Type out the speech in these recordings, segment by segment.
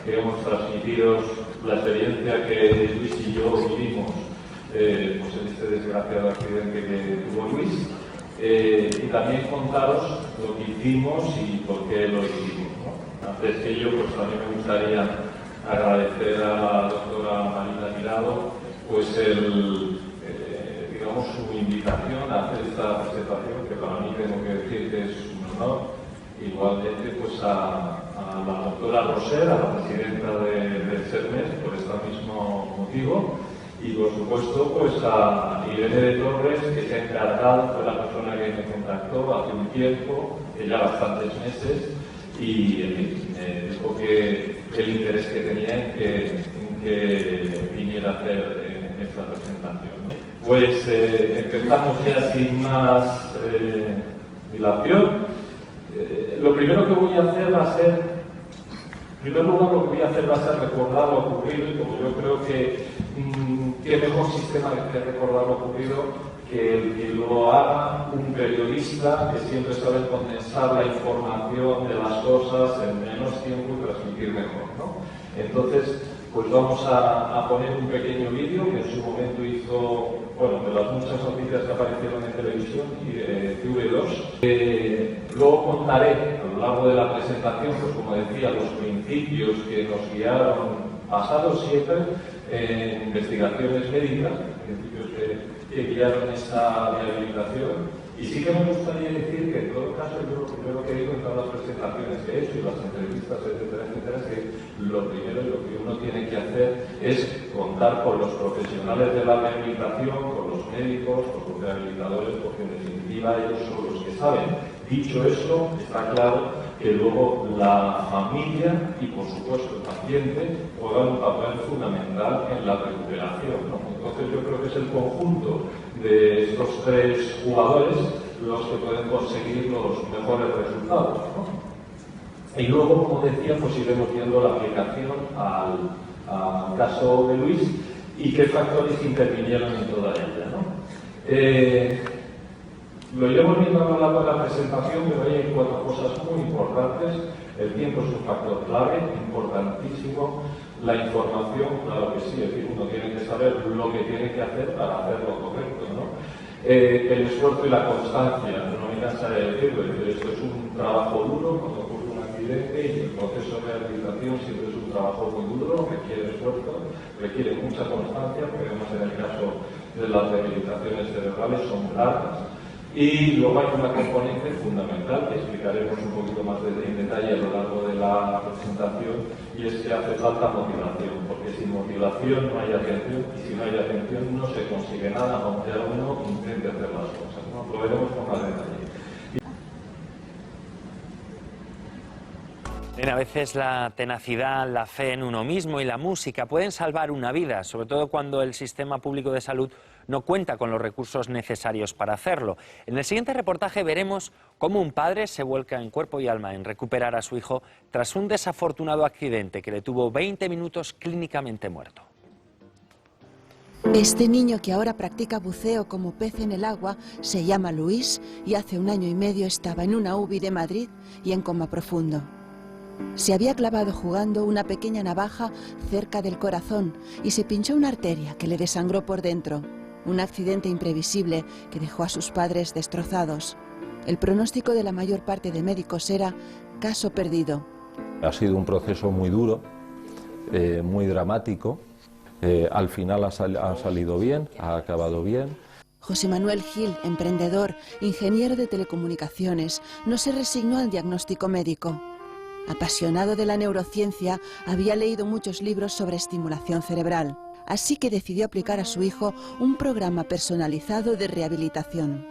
queremos transmitiros la experiencia que Luis y yo vivimos pues en este desgraciado accidente que tuvo Luis, y también contaros lo que hicimos y por qué lo hicimos, ¿no? Antes que ello, pues también me gustaría agradecer a la doctora Marina Tirado pues digamos su invitación a hacer esta presentación, que para mí tengo que decir que es un honor. Igualmente pues a la doctora Roser, a la presidenta del CERMES, por este mismo motivo, y por supuesto pues a Irene de Torres, que se ha encargado, fue la persona que me contactó hace un tiempo, ya bastantes meses, y en fin, me dijo que el interés que tenía en que viniera a hacer esta presentación. Pues empezamos ya sin más dilación. Lo primero que voy a hacer va a ser, en primer lugar, lo que voy a hacer va a ser recordar lo ocurrido, y como yo creo que qué mejor sistema que recordar lo ocurrido que el que lo haga un periodista que siempre sabe condensar la información de las cosas en menos tiempo y transmitir mejor, ¿no? Entonces, pues vamos a poner un pequeño vídeo que en su momento hizo, bueno, de las muchas noticias que aparecieron en televisión y de TV2. Luego contaré a lo largo de la presentación, pues como decía, los principios que nos guiaron, basados siempre en investigaciones médicas, principios que guiaron esa rehabilitación. Y sí que me gustaría decir que en todo caso yo lo primero que digo en todas las presentaciones que he hecho y las entrevistas, etcétera, etcétera, es que lo primero y lo que uno tiene que hacer es contar con los profesionales de la rehabilitación, con los médicos, con los rehabilitadores, porque en definitiva ellos son los que saben. Dicho esto, está claro que luego la familia y por supuesto el paciente juegan un papel fundamental en la recuperación, ¿no? Entonces yo creo que es el conjunto de estos tres jugadores los que pueden conseguir los mejores resultados, ¿no? Y luego, como decía, pues iremos viendo la aplicación al caso de Luis y qué factores intervinieron en toda ella, ¿no? Lo iremos viendo a lo largo de la presentación, pero hay cuatro cosas muy importantes. El tiempo es un factor clave, importantísimo. La información, claro que sí, es decir, uno tiene que saber lo que tiene que hacer para hacer lo correcto, ¿no? El esfuerzo y la constancia, no me cansaré de decirlo, esto es un trabajo duro cuando ocurre un accidente, y el proceso de rehabilitación siempre es un trabajo muy duro, requiere esfuerzo, requiere mucha constancia, porque además en el caso de las rehabilitaciones cerebrales son largas. Y luego hay una componente fundamental que explicaremos un poquito más en detalle a lo largo de la presentación, y es que hace falta motivación, porque sin motivación no hay atención, y si no hay atención no se consigue nada, aunque uno intente hacer las cosas, ¿no? Lo veremos con más detalle. A veces la tenacidad, la fe en uno mismo y la música pueden salvar una vida, sobre todo cuando el sistema público de salud no cuenta con los recursos necesarios para hacerlo. En el siguiente reportaje veremos cómo un padre se vuelca en cuerpo y alma en recuperar a su hijo tras un desafortunado accidente que le tuvo 20 minutos clínicamente muerto. Este niño, que ahora practica buceo como pez en el agua, se llama Luis y hace 1 año y medio estaba en una UBI de Madrid y en coma profundo. Se había clavado jugando una pequeña navaja cerca del corazón y se pinchó una arteria que le desangró por dentro. Un accidente imprevisible que dejó a sus padres destrozados. El pronóstico de la mayor parte de médicos era caso perdido. Ha sido un proceso muy duro, muy dramático. Al final ha salido bien, ha acabado bien. José Manuel Gil, emprendedor, ingeniero de telecomunicaciones, no se resignó al diagnóstico médico. Apasionado de la neurociencia, había leído muchos libros sobre estimulación cerebral, así que decidió aplicar a su hijo un programa personalizado de rehabilitación.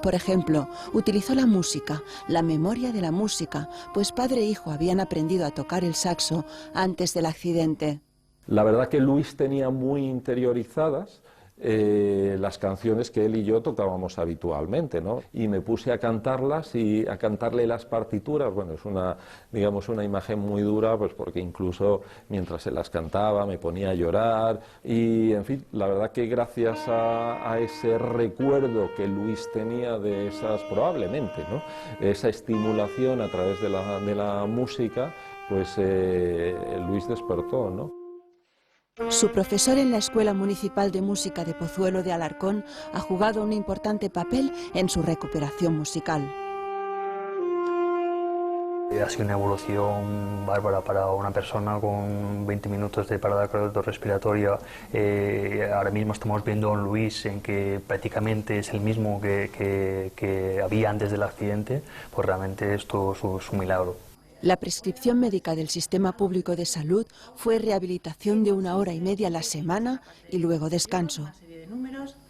Por ejemplo, utilizó la música, la memoria de la música, pues padre e hijo habían aprendido a tocar el saxo antes del accidente. La verdad que Luis tenía muy interiorizadas las canciones que él y yo tocábamos habitualmente, ¿no? Y me puse a cantarlas y a cantarle las partituras. Bueno, es una imagen muy dura, pues porque incluso mientras se las cantaba me ponía a llorar y, en fin, la verdad que gracias a ese recuerdo que Luis tenía de esas, probablemente, ¿no?, esa estimulación a través de la música, pues Luis despertó, ¿no? Su profesor en la Escuela Municipal de Música de Pozuelo de Alarcón ha jugado un importante papel en su recuperación musical. Ha sido una evolución bárbara para una persona con 20 minutos de parada cardiorrespiratoria. Ahora mismo estamos viendo a un Luis en que prácticamente es el mismo que había antes del accidente, pues realmente esto es un milagro. La prescripción médica del Sistema Público de Salud fue rehabilitación de 1 hora y media a la semana y luego descanso.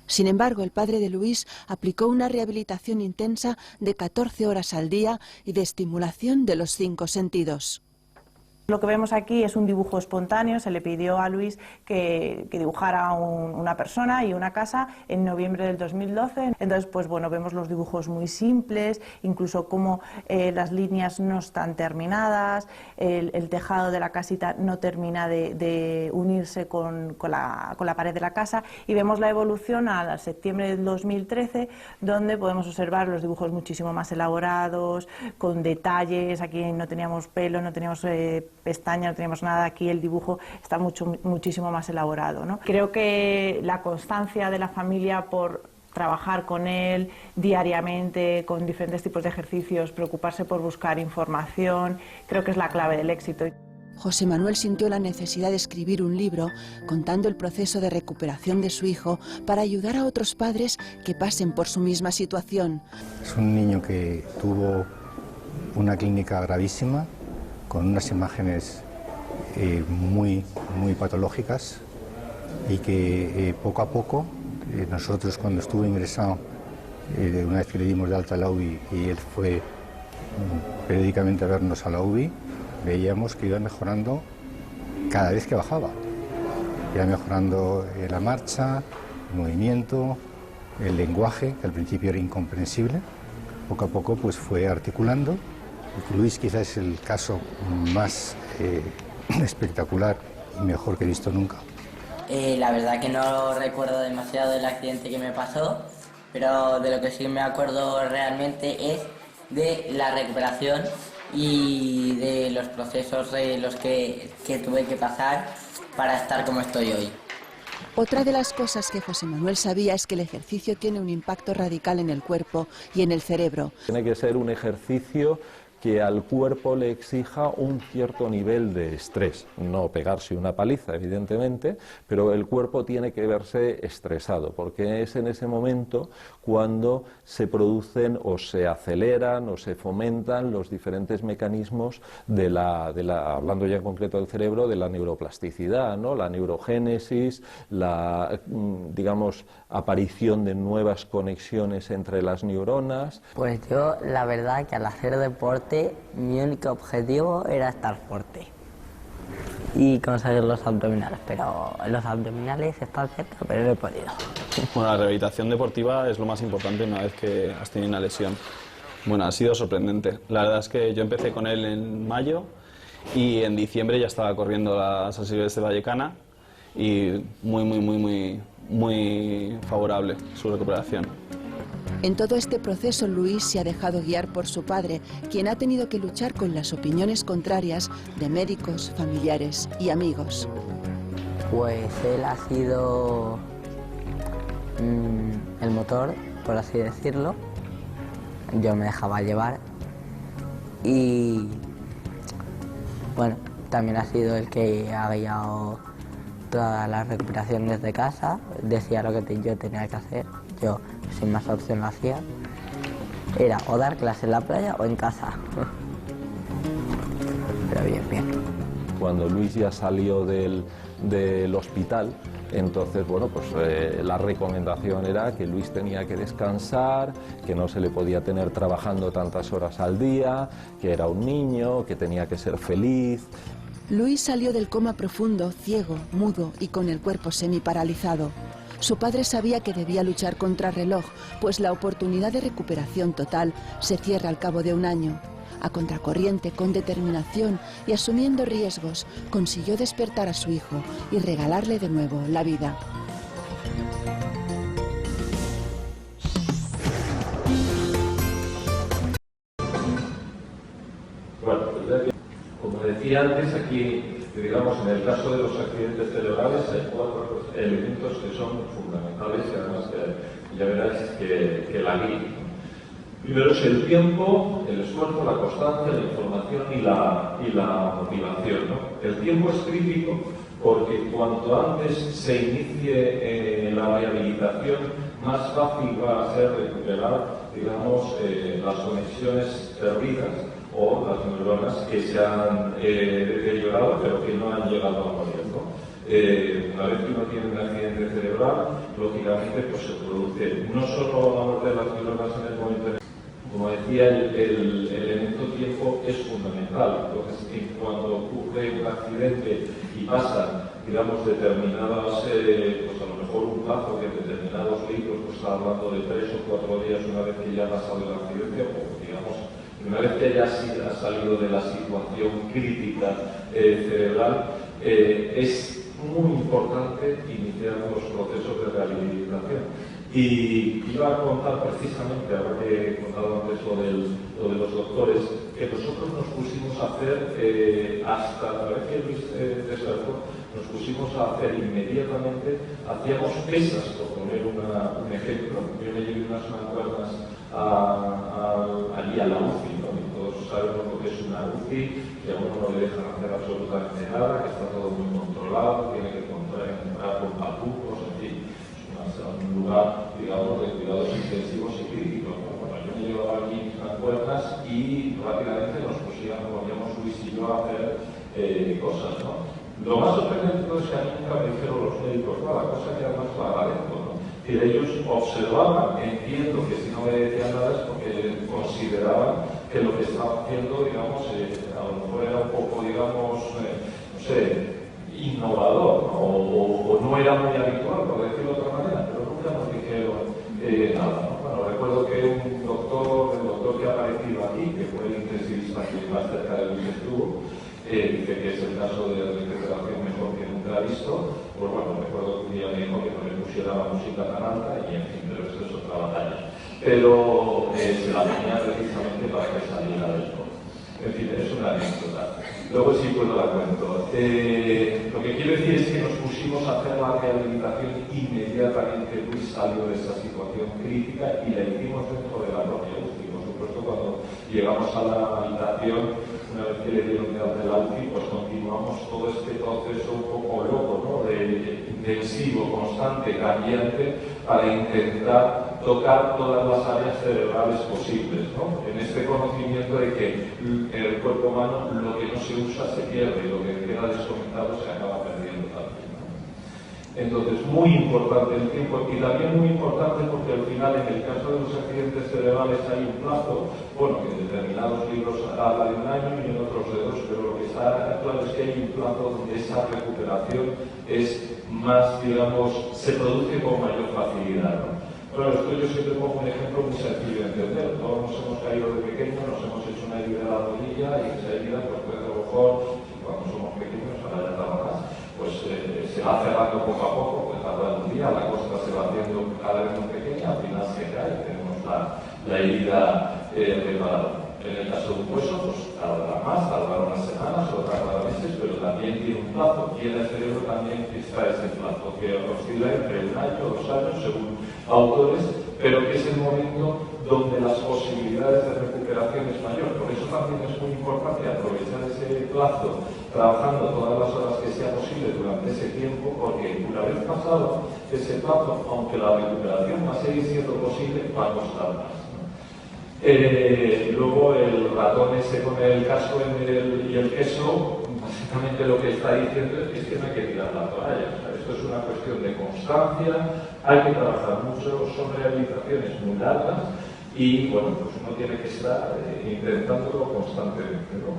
Sin embargo, el padre de Luis aplicó una rehabilitación intensa de 14 horas al día y de estimulación de los 5 sentidos. Lo que vemos aquí es un dibujo espontáneo. Se le pidió a Luis que dibujara una persona y una casa en noviembre del 2012. Entonces, pues bueno, vemos los dibujos muy simples, incluso cómo las líneas no están terminadas, el tejado de la casita no termina de unirse con la pared de la casa, y vemos la evolución al septiembre del 2013, donde podemos observar los dibujos muchísimo más elaborados, con detalles. Aquí no teníamos pelo, no teníamos pestañas, no teníamos nada. Aquí el dibujo está muchísimo más elaborado, ¿no? Creo que la constancia de la familia por trabajar con él diariamente, con diferentes tipos de ejercicios, preocuparse por buscar información, creo que es la clave del éxito. José Manuel sintió la necesidad de escribir un libro contando el proceso de recuperación de su hijo para ayudar a otros padres que pasen por su misma situación. Es un niño que tuvo una clínica gravísima, con unas imágenes muy patológicas, y que poco a poco, nosotros cuando estuvo ingresado, una vez que le dimos de alta a la UBI y él fue periódicamente a vernos a la UBI, veíamos que iba mejorando cada vez que bajaba. Iba mejorando la marcha, el movimiento, el lenguaje, que al principio era incomprensible. Poco a poco pues fue articulando. Luis quizás es el caso más espectacular y mejor que he visto nunca. La verdad que no recuerdo demasiado del accidente que me pasó, pero de lo que sí me acuerdo realmente es de la recuperación y de los procesos de los que tuve que pasar para estar como estoy hoy. Otra de las cosas que José Manuel sabía es que el ejercicio tiene un impacto radical en el cuerpo y en el cerebro. Tiene que ser un ejercicio que al cuerpo le exija un cierto nivel de estrés, no pegarse una paliza, evidentemente, pero el cuerpo tiene que verse estresado, porque es en ese momento cuando se producen o se aceleran o se fomentan los diferentes mecanismos hablando ya en concreto del cerebro, de la neuroplasticidad, ¿no? La neurogénesis, la, digamos, aparición de nuevas conexiones entre las neuronas. Pues yo, la verdad que al hacer deporte, mi único objetivo era estar fuerte y conseguir los abdominales, pero los abdominales están cerca, pero no he podido. Bueno, la rehabilitación deportiva es lo más importante una vez que has tenido una lesión. Bueno, ha sido sorprendente. La verdad es que yo empecé con él en mayo y en diciembre ya estaba corriendo la San Silvestre Vallecana y muy favorable su recuperación. En todo este proceso, Luis se ha dejado guiar por su padre, quien ha tenido que luchar con las opiniones contrarias de médicos, familiares y amigos. Pues él ha sido el motor, por así decirlo. Yo me dejaba llevar y bueno, también ha sido el que ha guiado toda la recuperación desde casa. Decía lo que yo tenía que hacer. Yo, sin más opción, lo hacía. Era o dar clase en la playa o en casa. Pero bien. Cuando Luis ya salió del hospital, entonces, bueno, pues la recomendación era que Luis tenía que descansar, que no se le podía tener trabajando tantas horas al día, que era un niño, que tenía que ser feliz. Luis salió del coma profundo, ciego, mudo y con el cuerpo semiparalizado. Su padre sabía que debía luchar contra reloj, pues la oportunidad de recuperación total se cierra al cabo de un año. A contracorriente, con determinación y asumiendo riesgos, consiguió despertar a su hijo y regalarle de nuevo la vida. Bueno, como decía antes, aquí, digamos, en el caso de los accidentes cerebrales hay 4 elementos que son fundamentales y además que ya veráis que la guían. Primero es el tiempo, el esfuerzo, la constancia, la información y la motivación, ¿no? El tiempo es crítico porque cuanto antes se inicie la rehabilitación, más fácil va a ser recuperar, digamos, las conexiones perdidas o las neuronas que se han deteriorado pero que no han llegado a morir, ¿no? Una vez que uno tiene un accidente cerebral, lógicamente pues se produce no solo la muerte de las neuronas en el momento, como decía, el elemento tiempo es fundamental. Entonces, cuando ocurre un accidente y pasan, digamos, determinadas, pues a lo mejor un plazo que en determinados libros pues está hablando de 3 o 4 días una vez que ya ha pasado el accidente, o digamos, una vez que ya ha salido de la situación crítica cerebral, es muy importante iniciar los procesos de rehabilitación. Y iba a contar precisamente, ahora que he contado antes lo de los doctores, que nosotros nos pusimos a hacer, hasta la vez que Luis desertó, nos pusimos a hacer inmediatamente, hacíamos pesas, por poner un ejemplo. Yo me llevé unas mancuernas allí a la UCI, ¿no? Y todos sabemos lo que es una UCI, que a uno no le dejan hacer absolutamente nada, que está todo muy controlado, tiene que entrar con papucos, en fin. Un lugar, digamos, de cuidados intensivos y críticos, ¿no? Bueno, yo me llevaba aquí mis mancuernas y rápidamente nos poníamos Luis y yo a hacer cosas, ¿no? Lo más sorprendente es que a mí nunca me dijeron los médicos nada, cosa que además lo agradezco, ¿no? Y ellos observaban, entiendo que si no me decían nada es porque consideraban que lo que estaba haciendo, digamos, a lo mejor era un poco, digamos, no sé, innovador, ¿no? O no era muy habitual, por decirlo de otra manera, pero nunca nos dijeron nada, ¿no? Bueno, recuerdo que el doctor que ha aparecido aquí, que fue el intensivista que más cerca de Luis estuvo, dice que es el caso de recuperación mejor que nunca ha visto. Pues bueno, recuerdo que un día me dijo que no le pusiera la música tan alta y en fin, pero esto es otra batalla. Pero se la ponía precisamente para que saliera del todo. En fin, es una anécdota. Luego sí puedo la cuento. Lo que quiero decir es que nos pusimos a hacer la rehabilitación inmediatamente. Luis salió de esa situación crítica y la hicimos dentro de la propia UCI. Por supuesto, cuando llegamos a la habitación, una vez que le dieron de alta la UCI, pues continuamos todo este proceso un poco loco, ¿no? De intensivo, constante, cambiante, para intentar tocar todas las áreas cerebrales posibles, ¿no? En este conocimiento de que en el cuerpo humano lo que no se usa se pierde y lo que queda desconectado se acaba perdiendo también, ¿no? Entonces, muy importante el tiempo y también muy importante porque al final en el caso de los accidentes cerebrales hay un plazo, bueno, que en determinados libros habla de 1 año y en otros de 2, pero lo que está claro es que hay un plazo donde esa recuperación es más, digamos, se produce con mayor facilidad, ¿no? Bueno, esto yo siempre pongo un ejemplo muy sencillo de entender. Todos nos hemos caído de pequeños, nos hemos hecho una herida de la rodilla y esa herida, pues a lo mejor, cuando somos pequeños, ahora ya tarda más, pues se va cerrando poco a poco, pues tarda un día, la costa se va haciendo cada vez más pequeña, al final se cae y tenemos la herida reparada. En el caso de un hueso, pues tardará más, tardará unas semanas o tardará meses, pero también tiene un plazo. Y en el cerebro también está ese plazo, que oscila entre 1 año o 2 años, según autores, pero que es el momento donde las posibilidades de recuperación es mayor. Por eso también es muy importante aprovechar ese plazo, trabajando todas las horas que sea posible durante ese tiempo, porque una vez pasado ese plazo, aunque la recuperación va a seguir siendo posible, va a costar más. Luego el ratón ese con el casco y el queso, básicamente lo que está diciendo es que no hay que tirar la toalla. O sea, esto es una cuestión de constancia, hay que trabajar mucho, son rehabilitaciones muy largas y bueno, pues uno tiene que estar intentándolo constantemente, ¿no?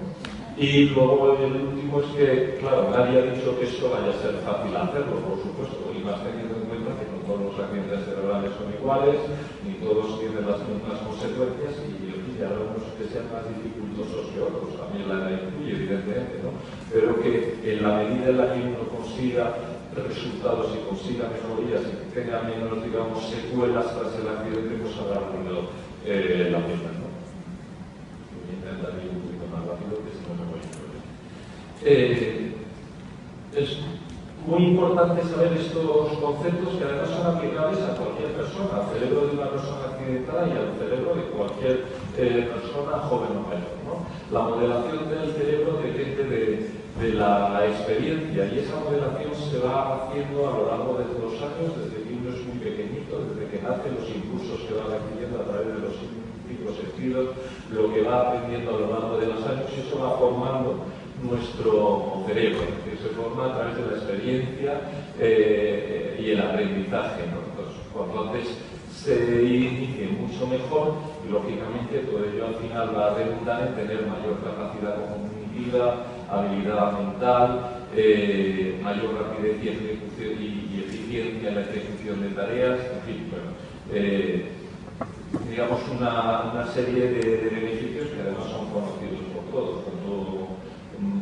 Y luego el último es que, claro, nadie ha dicho que esto vaya a ser fácil hacerlo, por supuesto, y más teniendo en cuenta que no todos los accidentes cerebrales son iguales, ni todos tienen las mismas consecuencias, y ya algunos que sean más dificultosos que otros, también la edad influye, evidentemente, ¿no? Pero que en la medida en la que uno consiga resultados y consiga mejorías y que tenga menos, digamos, secuelas tras el accidente, pues habrá valido la pena, ¿no? Voy a intentar ir un poquito más rápido, que si no me voy a ir. Es muy importante saber estos conceptos que además son aplicables a cualquier persona, al cerebro de una persona accidentada y al cerebro de cualquier persona joven o mayor, ¿no? La modelación del cerebro depende de la experiencia y esa modelación se va haciendo a lo largo de los años, desde que uno es muy pequeñito, desde que nace, los impulsos que va recibiendo a través de los cinco sentidos, lo que va aprendiendo a lo largo de los años, y eso va formando nuestro cerebro, que se forma a través de la experiencia y el aprendizaje, ¿no? Entonces, cuanto antes se inicie mucho mejor, y lógicamente todo ello al final va a redundar en tener mayor capacidad cognitiva, habilidad mental, mayor rapidez y eficiencia en la ejecución de tareas, en fin, bueno, digamos una serie de beneficios que además son conocidos por todos. Cuando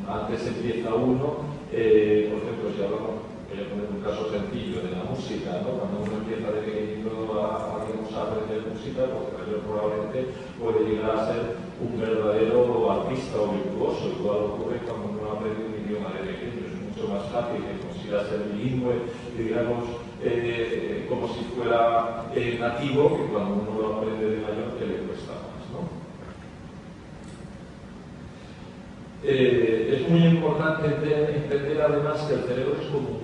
antes empieza uno, por ejemplo, si hablamos, voy a poner un caso sencillo de la música, ¿no? Cuando uno empieza de pequeñito a aprender música, pues mayor probablemente puede llegar a ser un verdadero artista o virtuoso. Igual ocurre cuando uno aprende un idioma de pequeño, es mucho más fácil que consiga ser bilingüe, digamos, como si fuera nativo, que cuando uno lo aprende de mayor, que le cuesta más, ¿no? Es muy importante entender además que el cerebro es como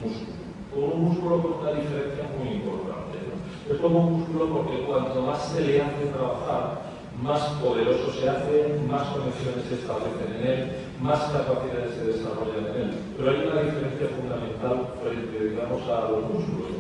un músculo con una diferencia muy importante, ¿no? Es como un músculo porque cuanto más se le hace trabajar, más poderoso se hace, más conexiones se establecen en él, más capacidades se desarrollan en él. Pero hay una diferencia fundamental frente, digamos, a los músculos.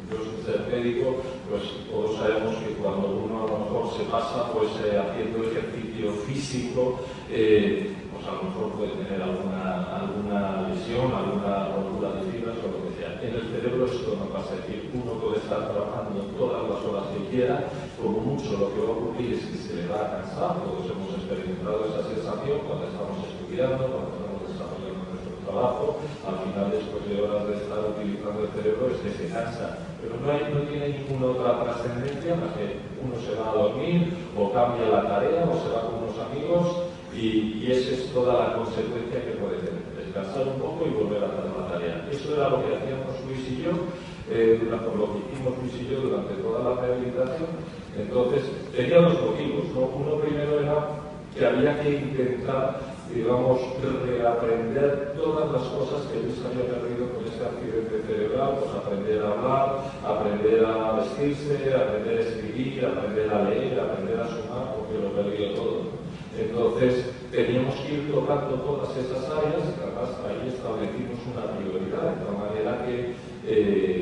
Yo sin ser médico, pues todos sabemos que cuando uno a lo mejor se pasa pues haciendo ejercicio físico, pues a lo mejor puede tener alguna lesión, alguna rotura de fibras o lo que sea. En el cerebro esto no pasa, es decir, uno puede estar trabajando todas las horas que quiera, como mucho lo que va a ocurrir es que se le va a cansar. Todos hemos experimentado esa sensación cuando estamos estudiando, cuando estamos desarrollando nuestro trabajo, al final después de horas de estar utilizando el cerebro es que se cansa. Pero no tiene ninguna otra trascendencia más que uno se va a dormir o cambia la tarea o se va con unos amigos y esa es toda la consecuencia que puede tener, descansar un poco y volver a hacer la tarea. Eso era lo que hacíamos Luis y yo, por lo que hicimos Luis y yo durante toda la rehabilitación. Entonces, tenía dos motivos, ¿no? Uno primero era que había que intentar, digamos, reaprender todas las cosas que Luis había perdido con ese accidente cerebral, pues aprender a hablar, aprender a vestirse, aprender a escribir, aprender a leer, aprender a sumar, porque lo perdió todo. Entonces, teníamos que ir tocando todas esas áreas, y además ahí establecimos una prioridad, de tal manera que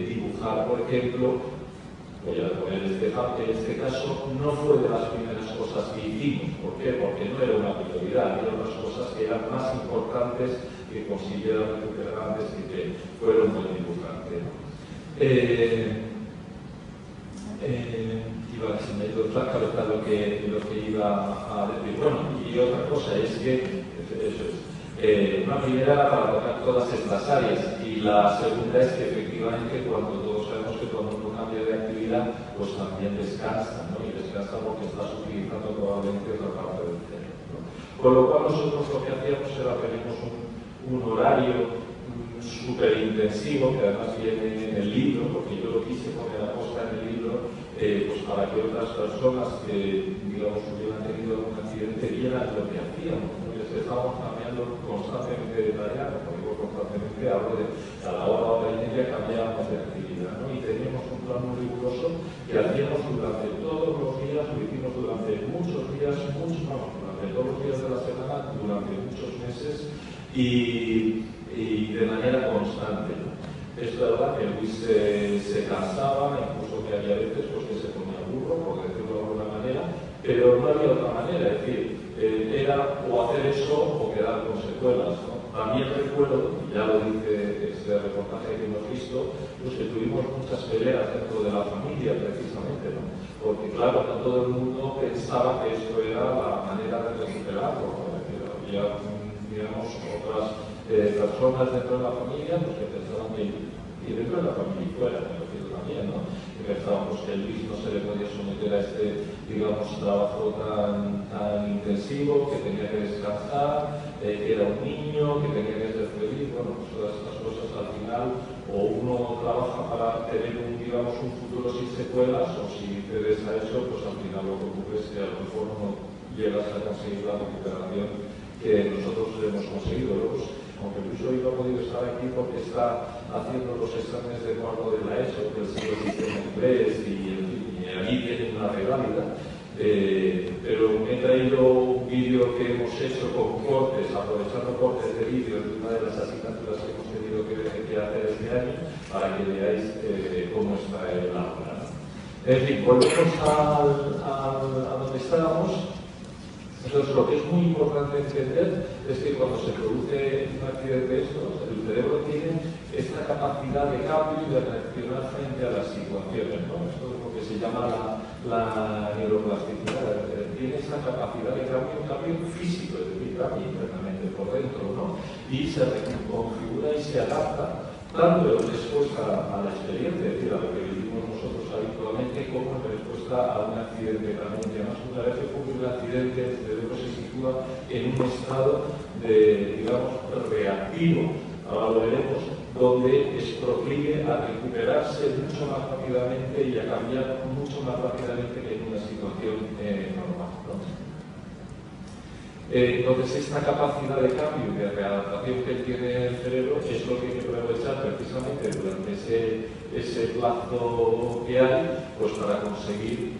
dibujar, por ejemplo, voy a poner este caso, no fue de las primeras cosas que hicimos. ¿Por qué? Porque no era una prioridad, eran las cosas que eran más importantes, que consiguieron recuperar antes y que fueron un buen dibujante. Se me ha ido la cabeza lo que iba a decir. Bueno, y otra cosa es que, una primera era para tocar todas estas áreas, y la segunda es que efectivamente todos sabemos que cuando uno cambia de actividad, pues también descansa, ¿no? Y descansa porque estás utilizando probablemente otra parte del cerebro, ¿no? Con lo cual nosotros lo que hacíamos era tenemos un horario súper intensivo, que además viene en el libro, porque yo lo quise poner a posta en el libro, pues para que otras personas que, digamos, hubieran tenido un accidente vieran lo que hacíamos, ¿no? Estábamos cambiando constantemente de tarea, como digo constantemente, hablo de cada hora y media cambiábamos de actividad, ¿no? Y teníamos un plan muy riguroso que hacíamos durante todos los días, lo hicimos durante muchos días, durante todos los días de la semana, durante muchos meses y de manera constante, ¿no? Es verdad que Luis se cansaba, incluso que había veces pues, que se ponía burro, por decirlo de alguna manera, pero no había otra manera, es decir, era o hacer eso o quedar con secuelas, ¿no? También recuerdo, ya lo dice este reportaje que hemos visto, pues que tuvimos muchas peleas dentro de la familia precisamente, ¿no? Porque claro, no todo el mundo pensaba que esto era la manera de recuperarlo, ¿no? Había, digamos, otras personas dentro de la familia pues, que pensaban que, y dentro de la familia y fuera, me refiero también, ¿no? Que pensábamos que Luis no se le podía someter a este, digamos, trabajo tan intensivo, que tenía que descansar, era un niño, que tenía que ser feliz, bueno, pues todas estas cosas al final, o uno trabaja para tener un futuro sin secuelas, o si cedes a eso, pues al final lo que ocurre es que a lo mejor no llegas a conseguir la recuperación que nosotros hemos conseguido. Luego, aunque Luis hoy no ha podido estar aquí porque está haciendo los exámenes de cuarto de la ESO, que el señor sistema inglés, y allí tiene una reválida, pero me he traído un vídeo que hemos hecho con cortes, aprovechando cortes de vídeo de una de las asignaturas que hemos tenido que hacer este año, para que veáis cómo está el aula, ¿no? En fin, volvemos a donde estábamos. Entonces, lo que es muy importante entender es que cuando se produce un accidente de estos, el cerebro tiene esta capacidad de cambio y de reaccionar frente a las situaciones, ¿no? Esto es lo que se llama la neuroplasticidad. Tiene esa capacidad de cambio, un cambio físico, es decir, cambia internamente por dentro, ¿no? Y se reconfigura y se adapta tanto en respuesta a la experiencia, es decir, a lo que vivimos nosotros habitualmente, como en respuesta a un accidente también. Y además, una vez que ocurre un accidente, el cerebro se sitúa en un estado de, digamos, reactivo, ahora lo veremos, donde es proclive a recuperarse mucho más rápidamente y a cambiar mucho más rápidamente que en una situación normal, ¿no? Entonces, esta capacidad de cambio y de readaptación que tiene el cerebro es lo que hay que aprovechar precisamente durante ese plazo que hay, pues para conseguir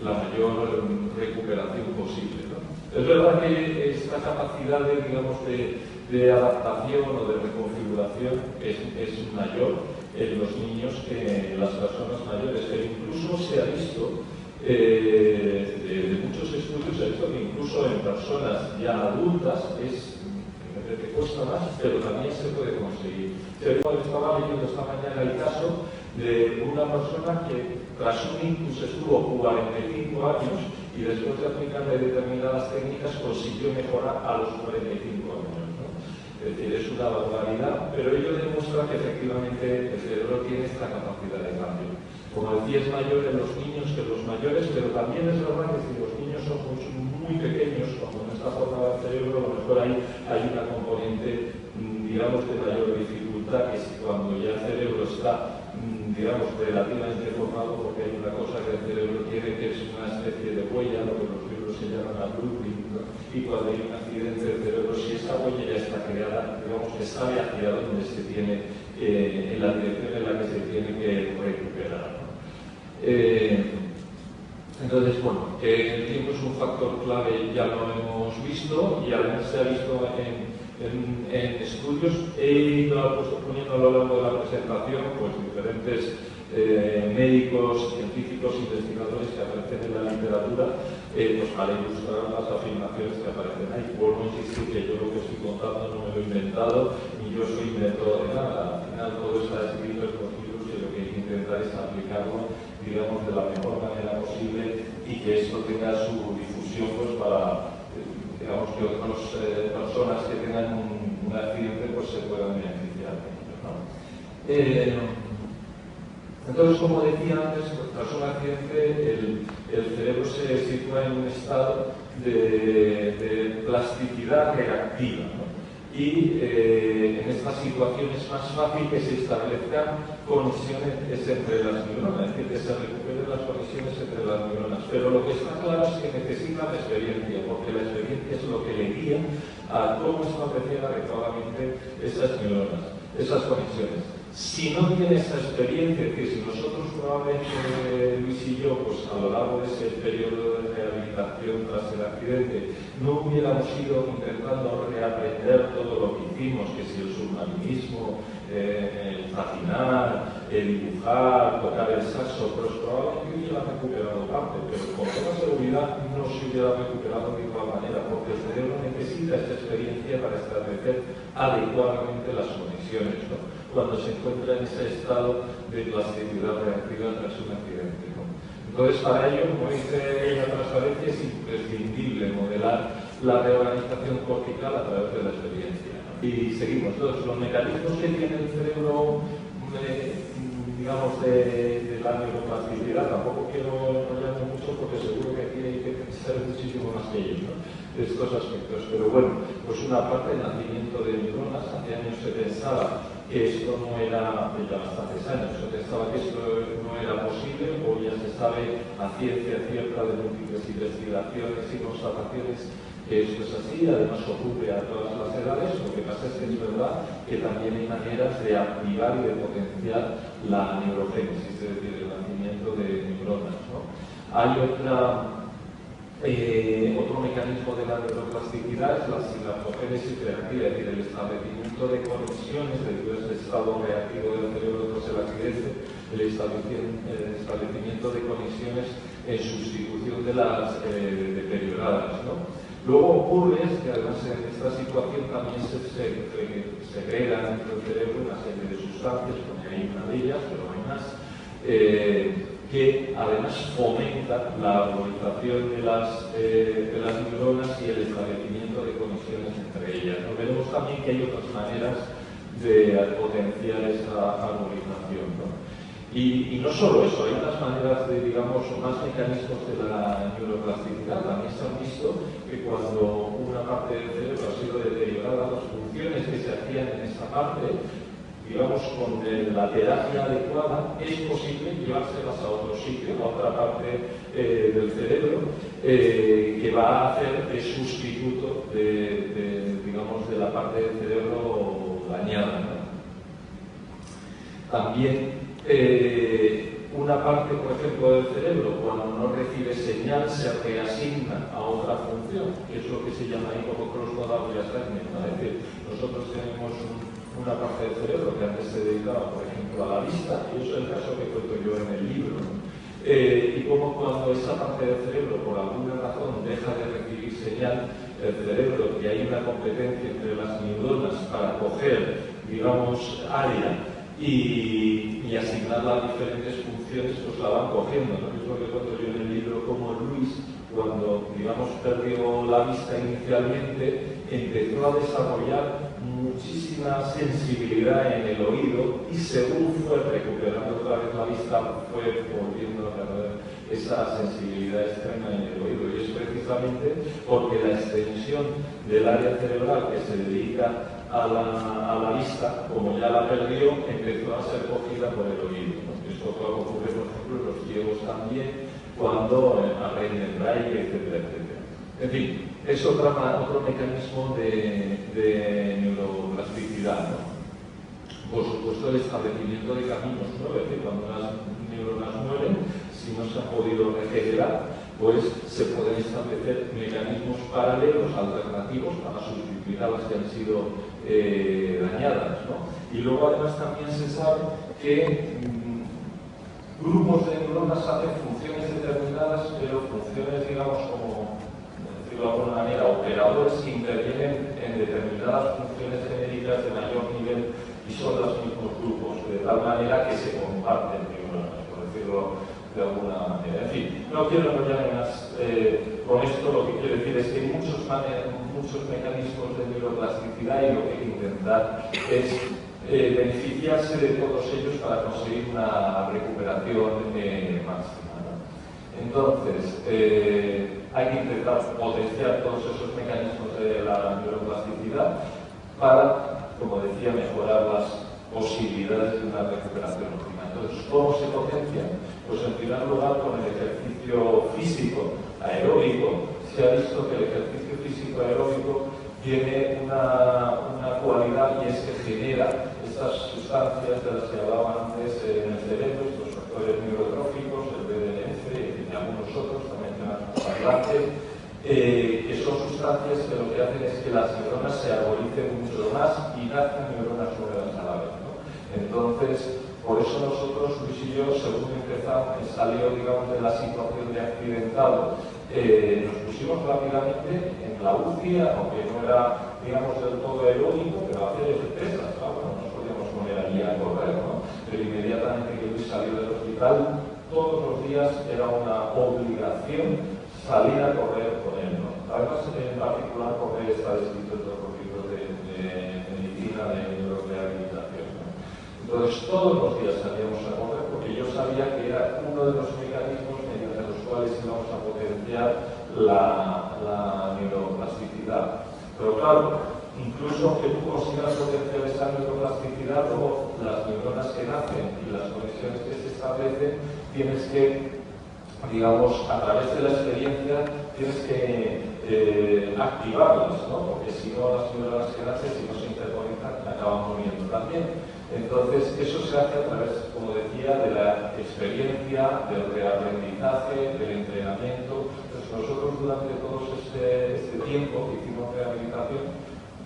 la mayor recuperación posible, ¿no? Es verdad que esta capacidad de adaptación o de reconfiguración es mayor en los niños que en las personas mayores, pero incluso se ha visto de muchos estudios, se ha visto que incluso en personas ya adultas que cuesta más, pero también se puede conseguir. Estaba leyendo esta mañana el caso de una persona que tras un ictus estuvo 45 años y después de aplicarle determinadas técnicas consiguió mejorar a los 45 años, ¿no? Es decir, es una barbaridad, pero ello demuestra que efectivamente el cerebro tiene esta capacidad de cambio. Como decía, es mayor en los niños que en los mayores, pero también es verdad que si los niños son muy pequeños, cuando no está formado el cerebro, a lo mejor hay una componente, digamos, de mayor dificultad, que si cuando ya el cerebro está, digamos, relativamente formado, porque hay una cosa que el cerebro tiene que es una especie de huella, lo que los libros se llaman la blueprint, ¿no? Y cuando hay un accidente del cerebro, si esa huella ya está creada, digamos que sabe hacia dónde se tiene, en la dirección en la que se tiene que recuperar, ¿no? Entonces, bueno, el tiempo es un factor clave, ya lo hemos visto, y además se ha visto en estudios. He ido poniendo a lo largo de la presentación pues diferentes médicos, científicos, investigadores que aparecen en la literatura, pues para ilustrar las afirmaciones que aparecen ahí. Vuelvo a insistir que yo lo que estoy contando no me lo he inventado, ni yo soy inventor de nada. Al final todo está escrito en los libros y lo que hay que intentar es aplicarlo, digamos, de la mejor manera posible y que esto tenga su difusión pues para, digamos, que otras personas que tengan un accidente pues se puedan beneficiar de ello, ¿no? Entonces, como decía antes, pues, tras un accidente el cerebro se sitúa en un estado de plasticidad reactiva, ¿no? Y en estas situaciones es más fácil que se establezcan conexiones entre las neuronas, es decir, que se recuperen las conexiones entre las neuronas. Pero lo que está claro es que necesita la experiencia, porque la experiencia es lo que le guía a cómo establecer adecuadamente esas neuronas, esas conexiones. Si no tiene esa experiencia, que si nosotros probablemente, Luis y yo, pues a lo largo de ese periodo de rehabilitación tras el accidente, no hubiéramos ido intentando reaprender todo lo que hicimos, que si el submarinismo, el patinar, el dibujar, tocar el saxo, pues probablemente hubiera recuperado parte, pero con toda seguridad no se hubiera recuperado de igual manera, porque el cerebro necesita esta experiencia para establecer adecuadamente las conexiones, ¿no? Cuando se encuentra en ese estado de plasticidad reactiva tras un accidente, ¿no? Entonces, para ello, como dice la transparencia, es imprescindible modelar la reorganización cortical a través de la experiencia, ¿no? Y seguimos. Entonces, los mecanismos que tiene el cerebro digamos, de la neuroplasticidad. Tampoco quiero enrollarme mucho porque seguro que aquí hay que ser muchísimo más que ellos, ¿no?, de estos aspectos. Pero bueno, pues una parte del nacimiento de neuronas. Hace años se pensaba que esto no era, ya bastantes años, se pensaba que esto no era posible. Hoy ya se sabe a ciencia cierta de múltiples investigaciones y constataciones que esto es así. Además ocurre a todas las edades. Lo que pasa es que es verdad que también hay maneras de activar y de potenciar la neurogénesis, es decir, el nacimiento de neuronas, ¿no? Hay otro mecanismo de la neuroplasticidad, es la sinaptogénesis reactiva, es decir, el establecimiento de conexiones debido a ese estado reactivo del cerebro tras el accidente, el establecimiento de conexiones en sustitución de las deterioradas, ¿no? Luego ocurre que además en esta situación también se segregan dentro del cerebro una serie de sustancias, porque hay una de ellas, pero hay más, que además fomentan la armonización de las neuronas y el establecimiento de conexiones entre ellas, ¿no? Veremos también que hay otras maneras de potenciar esa armonización, ¿no? Y no solo eso, hay otras maneras de, digamos, más mecanismos de la neuroplasticidad. También se han visto que cuando una parte del cerebro ha sido deteriorada, las funciones que se hacían en esa parte, digamos, con la terapia adecuada, es posible llevárselas a otro sitio, a otra parte del cerebro, que va a hacer de sustituto digamos, de la parte del cerebro dañada, ¿no? También una parte, por ejemplo, del cerebro, cuando no recibe señal, se reasigna a otra función, que es lo que se llama ahí como crossnodal reassignment, ¿no? Es decir, nosotros tenemos una parte del cerebro que antes se dedicaba, por ejemplo, a la vista, y eso es el caso que cuento yo en el libro, ¿no? Y como cuando esa parte del cerebro, por alguna razón, deja de recibir señal, el cerebro, que hay una competencia entre las neuronas para coger, digamos, área y asignarla a diferentes funciones, pues la van cogiendo, ¿no? Es lo que cuento yo en el libro, como Luis, cuando, digamos, perdió la vista inicialmente, empezó a desarrollar muchísima sensibilidad en el oído y según fue recuperando otra vez la vista, fue volviendo a perder esa sensibilidad extrema en el oído. Y es precisamente porque la extensión del área cerebral que se dedica a la vista, como ya la perdió, empezó a ser cogida por el oído, ¿no? Esto ocurre, por ejemplo, en los ciegos también, cuando aprenden braille, etcétera, etcétera. En fin, es otro mecanismo de neuroplasticidad, ¿no? Por supuesto, el establecimiento de caminos, ¿no? Es decir, cuando las neuronas mueren, si no se han podido regenerar, pues se pueden establecer mecanismos paralelos, alternativos, para sustituir a las que han sido dañadas, ¿no? Y luego además también se sabe que grupos de neuronas hacen funciones determinadas, pero funciones, digamos, como, decirlo de alguna manera, operadores que intervienen en determinadas funciones genéricas de mayor nivel y son los mismos grupos, de tal manera que se comparten neuronas, por decirlo de alguna manera. En fin, no quiero enrollarme más con esto. Lo que quiero decir es que hay muchos mecanismos de neuroplasticidad y lo que hay que intentar es beneficiarse de todos ellos para conseguir una recuperación máxima, ¿no? Entonces, hay que intentar potenciar todos esos mecanismos de la neuroplasticidad para, como decía, mejorar las posibilidades de una recuperación óptima. Entonces, ¿cómo se potencia? Pues en primer lugar con el ejercicio físico aeróbico. Se ha visto que el ejercicio físico aeróbico tiene una cualidad y es que genera estas sustancias de las que hablaba antes en el cerebro, estos factores neurotróficos, el BDNF y algunos otros, también adelante, que son sustancias que lo que hacen es que las neuronas se arbolicen mucho más y nacen neuronas nuevas a la vez, ¿no? Entonces, por eso nosotros, Luis y yo, según empezamos, salió, digamos, de la situación de accidentado, nos pusimos rápidamente en la UCI, aunque no era, digamos, del todo heroico, pero hacer pesas, claro, no nos podíamos poner allí a correr, ¿no? Pero inmediatamente que Luis salió del hospital, todos los días era una obligación salir a correr con él, ¿no? Además, en particular, correr está descrito en los libros de medicina, de neurorehabilitación, ¿no? Entonces, todos los días salíamos a correr. la neuroplasticidad. Pero claro, incluso aunque tú consigas potenciar esa neuroplasticidad, luego las neuronas que nacen y las conexiones que se establecen, tienes que, digamos, a través de la experiencia, tienes que activarlas, ¿no? Porque si no, las neuronas que nacen, si no se interconectan, acaban muriendo también. Entonces, eso se hace a través, como decía, de la experiencia, del reaprendizaje, del entrenamiento. Entonces, nosotros durante todo este tiempo que hicimos rehabilitación,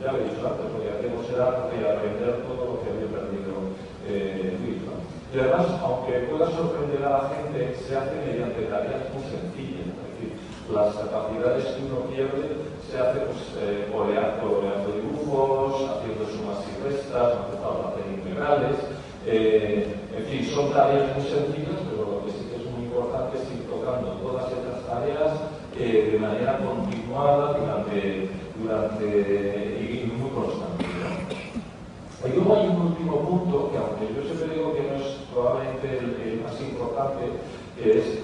ya lo he dicho antes, lo que hacemos era reaprender todo lo que había perdido Luis, ¿no? Y además, aunque pueda sorprender a la gente, se hace mediante tareas muy sencillas. Es decir, las capacidades que uno pierde se hace pues, coloreando dibujos, haciendo sumas y restas, hacer integrales. En fin, son tareas muy sencillas, pero lo que sí que es muy importante es ir tocando todas estas tareas de manera continuada y muy constante, ¿no? Y luego hay un último punto, que aunque yo siempre digo que no es probablemente el más importante, que es,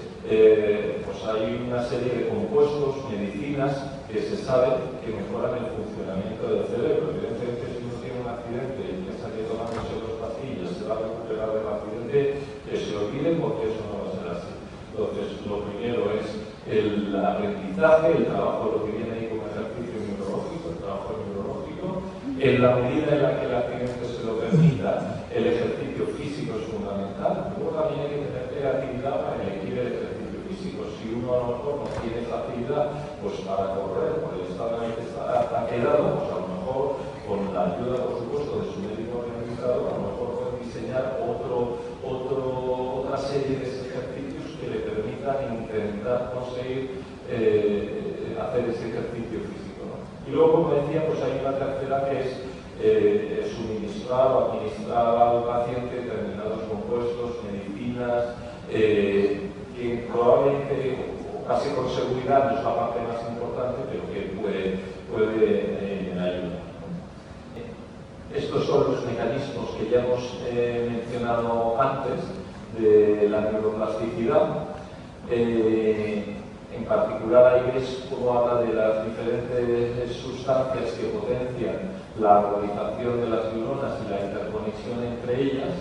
pues hay una serie de compuestos, medicinas, que se sabe que mejoran el funcionamiento del cerebro. Evidentemente, si uno tiene un accidente y piensa que tomándose 2 pastillas se va a recuperar del accidente, que se olvide, porque eso no va a ser así. Entonces, lo primero es el aprendizaje, el trabajo, lo que viene ahí como ejercicio neurológico, el trabajo neurológico. En la medida en la que el accidente se lo permita, el ejercicio físico es fundamental. Luego también hay que tener creatividad para elegir el ejercicio físico. Si uno a lo mejor no tiene facilidad pues para correr, por el estado en el que está quedado, pues a lo mejor con la ayuda, por supuesto, de su médico rehabilitador, a lo mejor puede diseñar otra serie de ejercicios que le permitan intentar conseguir hacer ese ejercicio físico, ¿no? Y luego, como decía, pues hay una tercera que es suministrar o administrar al paciente determinados compuestos, medicinas, que probablemente, o casi con seguridad, no es la parte más importante, pero que puede ayudar. Estos son los mecanismos que ya hemos mencionado antes de la neuroplasticidad. En particular, ahí ves cómo habla de las diferentes sustancias que potencian la organización de las neuronas y la interconexión entre ellas,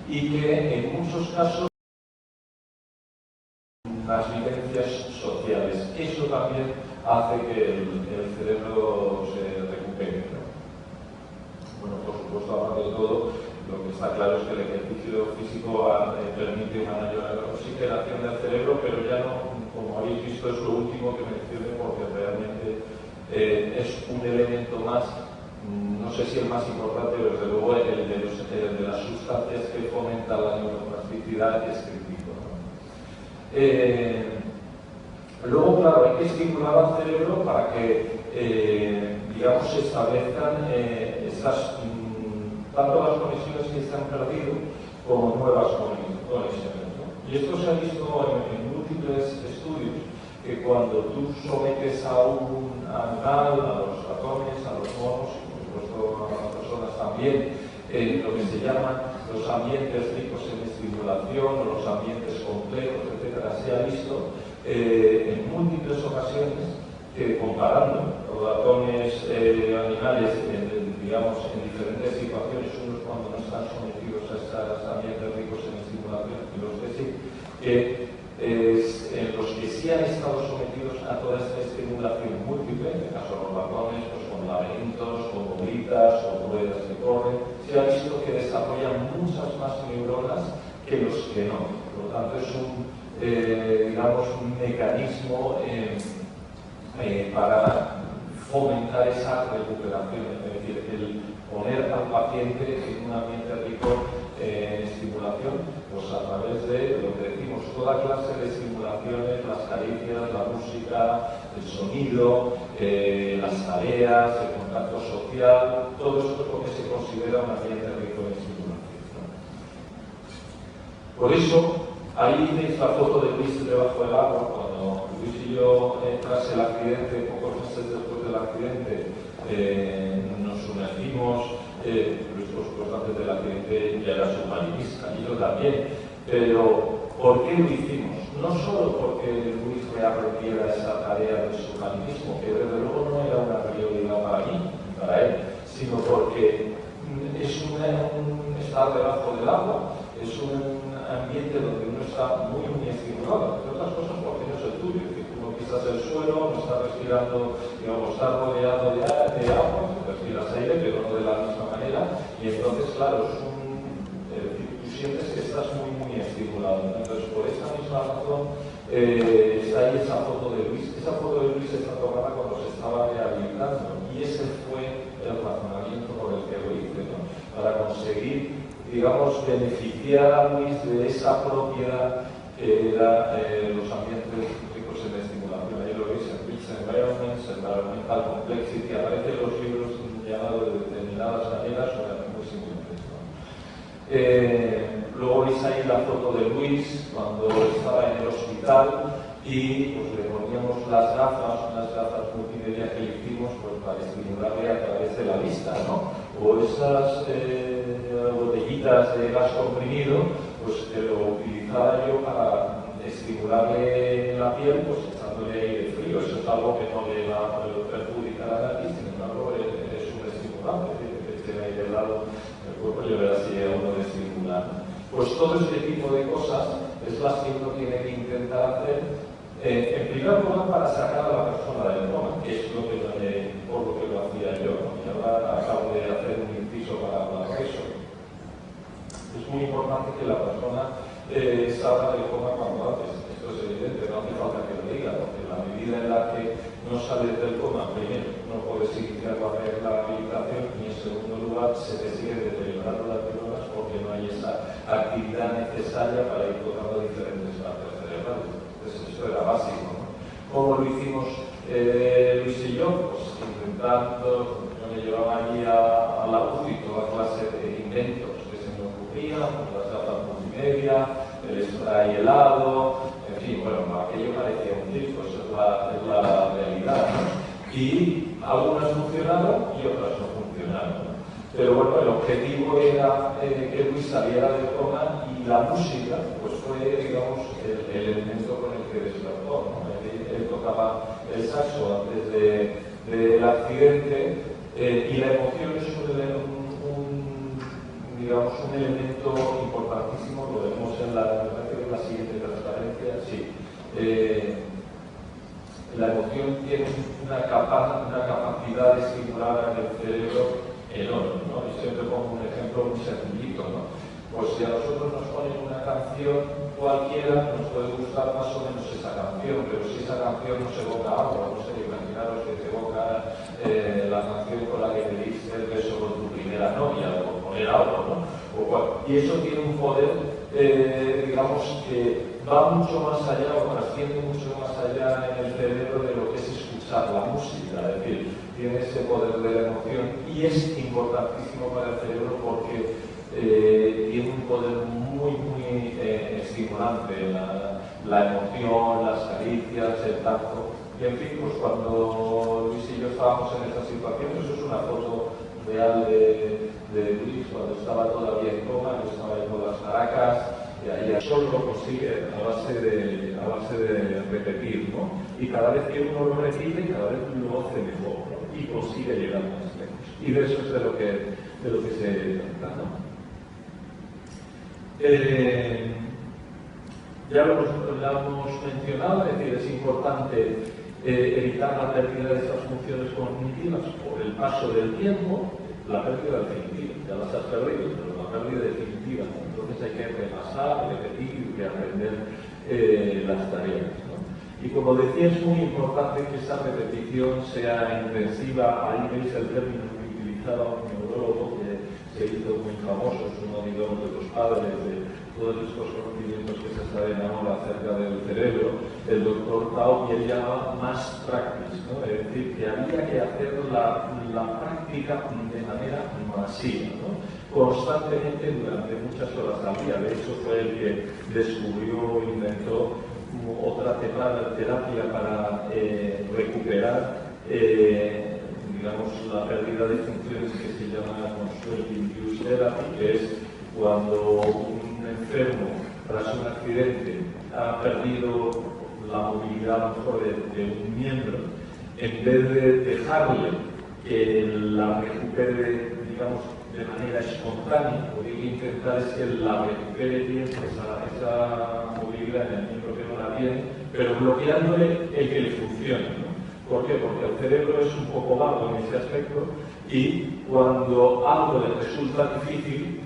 y que en muchos casos las vivencias sociales. Eso también hace que el cerebro se recupere, ¿no? Bueno, por supuesto, aparte de todo, lo que está claro es que el ejercicio físico permite una mayor oxigenación del cerebro, pero ya no, como habéis visto, es lo último que mencioné, porque realmente es un elemento más, no sé si el más importante, pero desde luego el de las sustancias que fomentan la neuroplasticidad es crítico, ¿no? Luego, claro, hay que estimular al cerebro para que, digamos, se establezcan tanto las conexiones que se han perdido como nuevas conexiones, ¿no? Y esto se ha visto en múltiples estudios, que cuando tú sometes a un animal, a los ratones, a los monos, y por supuesto a las personas también, lo que se llaman los ambientes ricos en estimulación o los ambientes complejos, etc., se ha visto en múltiples ocasiones que, comparando los ratones animales digamos, en diferentes situaciones, unos cuando no están sometidos a estos ambientes ricos en estimulación y los que sí, en los que sí han estado sometidos a toda esta estimulación múltiple, en el caso de los ratones, pues con laberintos, con bolitas o ruedas que corren, se ha visto que desarrollan muchas más neuronas que los que no. Por lo tanto, es digamos, un mecanismo para fomentar esa recuperación, es decir, el poner al paciente en un ambiente rico en estimulación, pues a través de lo que decimos, toda clase de estimulaciones, las caricias, la música, el sonido, las tareas, el contacto social, todo esto es lo que se considera un ambiente rico en estimulación, ¿no? Por eso, ahí veis la foto de Luis debajo del agua. Cuando Luis y yo, tras el accidente, pocos meses después del accidente, nos sumergimos. Luis, por supuesto, antes del accidente ya era submarinista, y yo también. Pero, ¿por qué lo hicimos? no solo porque Luis reaprendiera esa tarea del submarinismo, que desde luego no era una prioridad para mí, para él, sino porque es estar debajo del agua, es un ambiente donde uno está muy estimulado, entre otras cosas porque no es el tuyo, es decir, tú no pisas el suelo, no estás respirando, digamos, estás rodeado de agua, respiras aire, pero no de la misma manera, y entonces, claro, tú sientes que estás muy estimulado. Entonces, por esa misma razón, está ahí esa foto de Luis. Esa foto de Luis está tomada cuando se estaba rehabilitando, y ese fue el razonamiento por el que lo hice, ¿no? Para conseguir, digamos, beneficiar a Luis de esa propiedad que era los ambientes ricos en estimulación. Ahí lo veis en Rich Environments, Environmental Complexity, aparecen los libros llamados de determinadas maneras muy similares, ¿no? Luego veis ahí la foto de Luis cuando estaba en el hospital y pues, le poníamos las gafas, unas gafas multimedia que le hicimos pues, para estimularle a través de la vista, ¿no? O esas botellitas de gas comprimido, pues que lo utilizaba yo para estimularle la piel, pues echándole aire frío. Eso es algo que no le va a perjudicar a nadie, sin embargo es un estimulante, que esté aire helado, el cuerpo le verá si a uno de estimular. Pues todo este tipo de cosas es las que uno tiene que intentar hacer, en primer lugar para sacar a la persona del coma, que es por lo que lo hacía yo, ¿no? Y ahora acabo de hacer un inciso para hablar de eso. Es muy importante que la persona salga del coma cuanto antes. Esto es evidente, no hace falta que lo diga, porque en la medida en la que no sales del coma, primero, no puedes iniciar la rehabilitación, y en segundo lugar, se te siguen deteriorando las neuronas porque no hay esa actividad necesaria para ir tocando diferentes partes cerebrales. Entonces, esto era básico, ¿no? ¿Cómo lo hicimos Luis y yo? Pues intentando, yo me llevaba allí a la UCI toda clase de inventos que se me ocurrían, pues las gafas multimedia, el spray helado, en fin, bueno, aquello parecía un circo, eso es la realidad, ¿no? Y algunas funcionaron y otras no funcionaron, ¿no? Pero bueno, el objetivo era que Luis saliera del coma, y la música pues fue, digamos, el elemento con el que despertó, ¿no? Él tocaba el saxo antes del accidente, y la emoción es digamos, un elemento importantísimo. Lo vemos en la siguiente transparencia. Sí. La emoción tiene una capacidad de estimular en el cerebro enorme, ¿no? Y siempre pongo un ejemplo muy sencillito, ¿no? Pues si a nosotros nos ponen una canción cualquiera, nos puede gustar más o menos esa canción, pero si esa canción nos evoca algo, no sé, imaginaros que te evoca la canción con la que te diste el beso con tu primera novia, o poner algo, ¿no? Y eso tiene un poder, digamos, que va mucho más allá, o trasciende mucho más allá en el cerebro de lo que es escuchar la música. Es decir, tiene ese poder de la emoción, y es importantísimo para el cerebro porque tiene un poder muy estimulante, la emoción, las caricias, el tacto. Y en fin, pues cuando Luis y yo estábamos en esta situación, eso es una foto real de Luis cuando estaba todavía en coma, yo estaba en las Caracas, y ahí solo lo consigue a base de repetir, ¿no? Y cada vez que uno lo repite, cada vez lo hace mejor, ¿no? Y consigue llegar más lejos. Y de eso es de lo que se trata, ¿no? Ya lo hemos mencionado, es decir, es importante evitar la pérdida de esas funciones cognitivas por el paso del tiempo. La pérdida definitiva, ya las has perdido, pero la pérdida definitiva, ¿no? Entonces hay que repasar, repetir y aprender las tareas, ¿no? Y como decía, es muy importante que esa repetición sea intensiva. Ahí veis el término que utilizaba un neurólogo que se hizo muy famoso, es uno, digamos, de los padres de todos estos conocimientos que se saben ahora acerca del cerebro, el doctor Tao, y él llama más practice, ¿no? Es decir, que había que hacer la práctica de manera masiva, ¿no? Constantemente durante muchas horas al día. De hecho, fue el que descubrió, inventó otra terapia para recuperar, digamos, la pérdida de funciones, que se llama Constructive Use Therapy, que es cuando un enfermo tras un accidente ha perdido la movilidad a lo mejor de un miembro, en vez de dejarle que la recupere, digamos, de manera espontánea, lo que hay que intentar es que la recupere bien esa movilidad en el miembro que no la tiene, pero bloqueándole el que le funcione, ¿no? ¿Por qué? Porque el cerebro es un poco vago en ese aspecto y cuando algo le resulta difícil,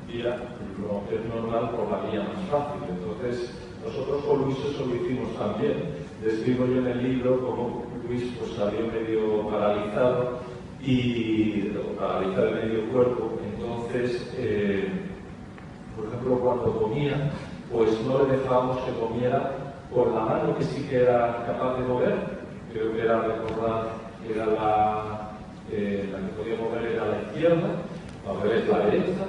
ya lo es normal por la vía más fácil. Entonces, nosotros con Luis eso lo hicimos también. Describo yo en el libro cómo Luis pues, salió medio paralizado y paralizado de medio cuerpo. Entonces, por ejemplo, cuando comía, pues no le dejábamos que comiera con la mano que sí que era capaz de mover. Creo que era recordar que era la que podía mover era la izquierda, la derecha la derecha.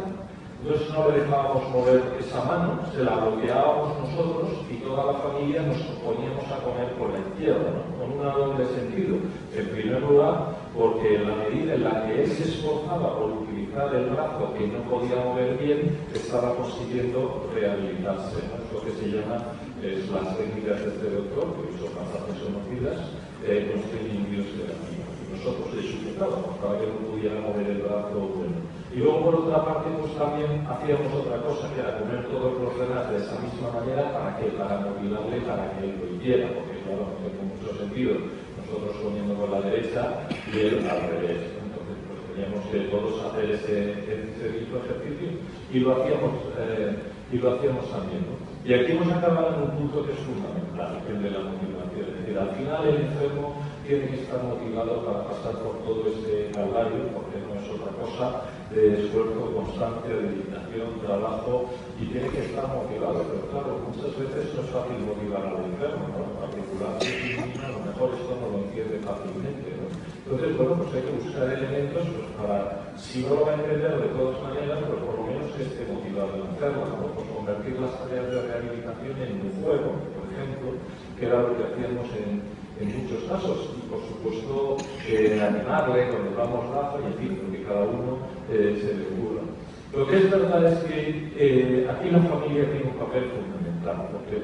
Entonces no le dejábamos mover esa mano, se la bloqueábamos nosotros y toda la familia nos poníamos a comer por la izquierda, ¿no? Con un doble sentido. En primer lugar, porque en la medida en la que él se esforzaba por utilizar el brazo que no podía mover bien, estaba consiguiendo rehabilitarse, ¿no? Es lo que se llama las técnicas de este doctor, que son bastante conocidas, constraining use therapy. Nosotros le sujetábamos para que no pudiera mover el brazo bueno. Y luego, por otra parte, pues también hacíamos otra cosa, que era comer todos los demás de esa misma manera, ¿para qué? Para motivarle, para que él lo hiciera, porque claro, no tiene mucho sentido nosotros comiendo con la derecha y él al revés. Entonces, pues teníamos que todos hacer ese mismo ejercicio y lo hacíamos también, ¿no? Y aquí hemos acabado en un punto que es fundamental, el de la motivación. Es decir, al final el enfermo tiene que estar motivado para pasar por todo este calvario, porque no es otra cosa de esfuerzo constante, dedicación, trabajo, y tiene que estar motivado. Pero claro, muchas veces no es fácil motivar al enfermo, ¿no? La preocupación, a lo mejor esto no lo entiende fácilmente, ¿no? Entonces, bueno, pues hay que buscar elementos pues, para, si no lo va a entender de todas maneras, pues por lo menos que esté motivado el enfermo, ¿no? Pues convertir las tareas de rehabilitación en un juego, por ejemplo, que era lo que hacíamos en muchos casos, y por supuesto animarle con el vamos raza y en fin, que cada uno se le ocurra. Lo que es verdad es que aquí la familia tiene un papel fundamental, porque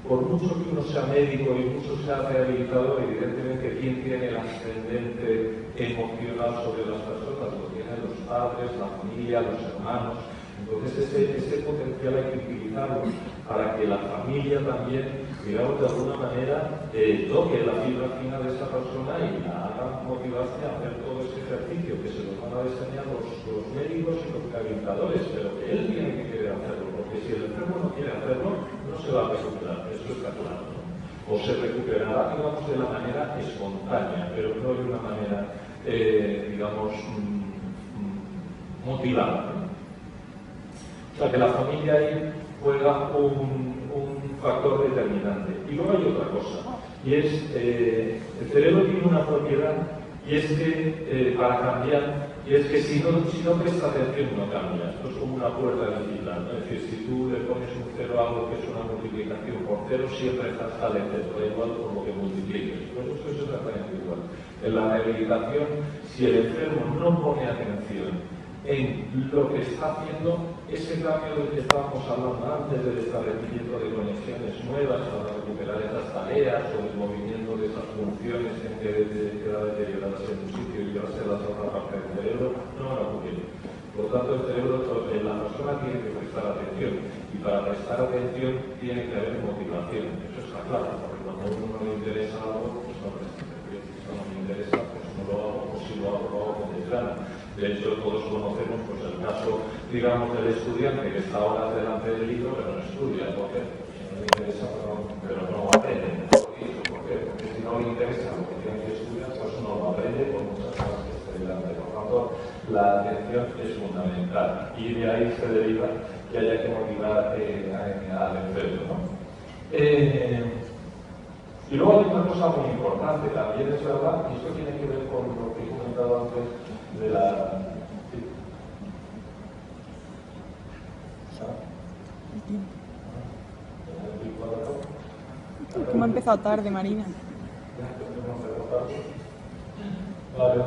por mucho que uno sea médico y mucho sea rehabilitador, evidentemente quien tiene el ascendente emocional sobre las personas lo tienen los padres, la familia, los hermanos. Entonces ese potencial hay que utilizarlo para que la familia también, digamos, de alguna manera toque la fibra fina de esa persona y la haga motivarse a hacer todo ese ejercicio que se lo van a diseñar los médicos y los rehabilitadores, pero que él tiene que querer hacerlo, porque si el enfermo no quiere hacerlo, no se va a recuperar, eso está claro, ¿no? O se recuperará, digamos, de la manera espontánea, pero no de una manera, digamos, motivada, ¿no? O sea, que la familia ahí juega un factor determinante. Y luego hay otra cosa, y es, el cerebro tiene una propiedad, y es que, para cambiar, y es que si no presta atención no cambia. Esto es como una puerta digital, ¿no? Es decir, si tú le pones un cero a algo que es una multiplicación por cero, siempre sale cero, da igual por lo que multipliques. Pues esto es exactamente igual. En la rehabilitación, si el enfermo no pone atención en lo que está haciendo, ese cambio del que estábamos hablando antes, del establecimiento de conexiones nuevas para recuperar esas tareas o el movimiento de esas funciones en que queda deterioradas en un sitio y llevárselas a otra parte del cerebro, no van a ocurrir. Por lo tanto, el cerebro, la persona tiene que prestar atención, y para prestar atención tiene que haber motivación. Eso está claro, porque cuando a uno no le interesa algo, pues no presta atención. Si no me interesa, pues no lo hago, o si lo hago con desgana. De hecho, todos conocemos pues, el caso, digamos, del estudiante que está ahora delante del libro, pero no estudia. ¿Por qué? No le interesa, pero no aprende. ¿Por qué? Porque si no le interesa lo que tiene que estudiar, pues no lo aprende por muchas cosas que esté delante. Por tanto, la atención es fundamental. Y de ahí se deriva que haya que motivar al enfermo, ¿no? Y luego hay una cosa muy importante, también es verdad, y esto tiene que ver con lo que he comentado antes de la... Es que me ha empezado tarde, Marina. Vale.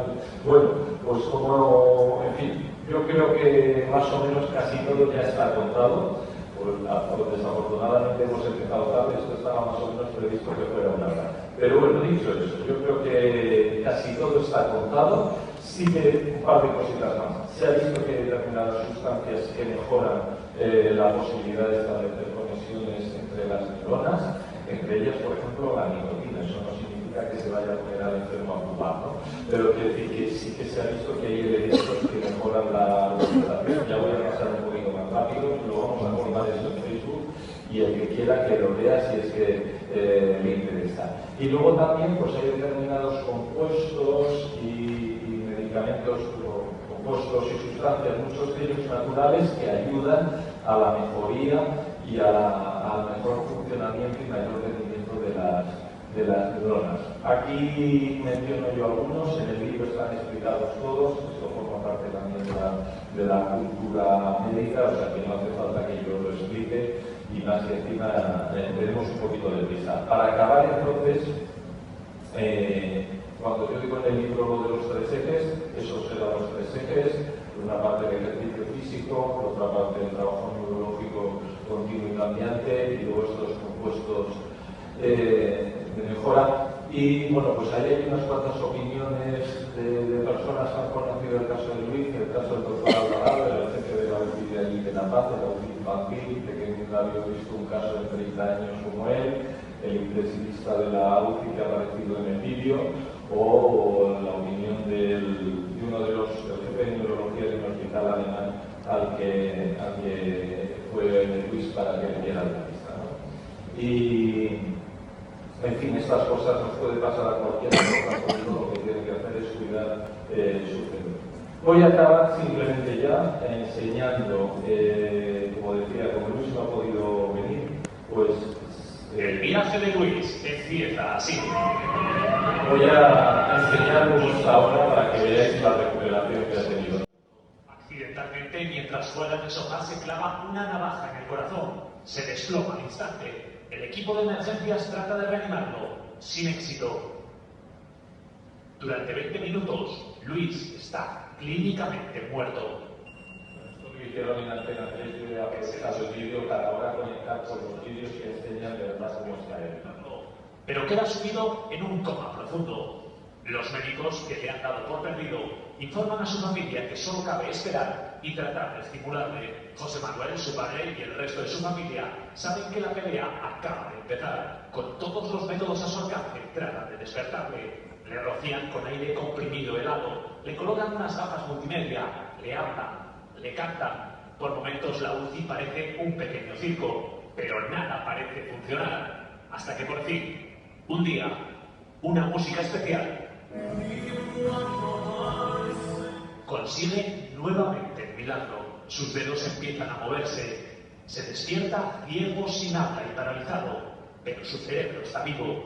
Bueno, pues como, en fin, yo creo que más o menos casi todo ya está contado. Desafortunadamente hemos empezado tarde, esto estaba más o menos previsto que fuera una hora. Pero bueno, dicho eso, yo creo que casi todo está contado. Sí que un par de cositas más. Se ha visto que hay determinadas sustancias que mejoran la posibilidad de establecer conexiones entre las neuronas, entre ellas, por ejemplo, la nicotina. Eso no significa que se vaya a poner al enfermo a fumar, ¿no? Pero quiere decir que sí que se ha visto que hay elementos que mejoran la recuperación. Ya voy a pasar un poquito más rápido, lo vamos a colgar eso en Facebook y el que quiera que lo vea si es que le interesa. Y luego también pues hay determinados compuestos y medicamentos, compuestos y sustancias, muchos de ellos naturales, que ayudan a la mejoría y al mejor funcionamiento y mayor rendimiento de las neuronas. Aquí menciono yo algunos, en el libro están explicados todos, esto forma parte también de la cultura médica, o sea que no hace falta que yo lo explique, y más que encima tenemos un poquito de prisa. Para acabar entonces, cuando yo digo en el libro lo de los tres ejes, esos serán los tres ejes, una parte del ejercicio físico, por otra parte del trabajo neurológico continuo y cambiante, y luego estos compuestos de mejora. Y bueno, pues ahí hay unas cuantas opiniones de personas que han conocido el caso de Luis, el caso del doctor Alvarado, el jefe de la UCI de allí de La Paz, de la UCI infantil, que nunca había visto un caso de 30 años como él, el intensivista de la UCI que ha aparecido en el vídeo, o la opinión de uno de los jefes de neurología de un hospital alemán al que fue Luis para que le diera la lista, ¿no? Y en fin, estas cosas nos puede pasar a cualquiera, lo que tiene que hacer es cuidar su cerebro. Voy a acabar simplemente ya enseñando, como decía, como Luis no ha podido venir, pues... el viaje de Luis empieza así. Voy a enseñaros ahora para que veáis la recuperación que ha tenido. Accidentalmente, mientras juega en el sofá, se clava una navaja en el corazón. Se desploma al instante. El equipo de emergencias trata de reanimarlo, sin éxito. Durante 20 minutos, Luis está clínicamente muerto. Esto que hicieron en Antena 3, yo he aprovechado el vídeo para ahora conectar con los vídeos que enseñan de verdad cómo está él. Pero queda sumido en un coma profundo. Los médicos, que le han dado por perdido, informan a su familia que solo cabe esperar y tratar de estimularle. José Manuel, su padre y el resto de su familia saben que la pelea acaba de empezar. Con todos los métodos a su alcance tratan de despertarle. Le rocían con aire comprimido helado, le colocan unas gafas multimedia, le hablan, le cantan. Por momentos la UCI parece un pequeño circo, pero nada parece funcionar. Hasta que por fin, un día, una música especial consigue nuevamente el milagro. Sus dedos empiezan a moverse. Se despierta ciego, sin habla y paralizado, pero su cerebro está vivo.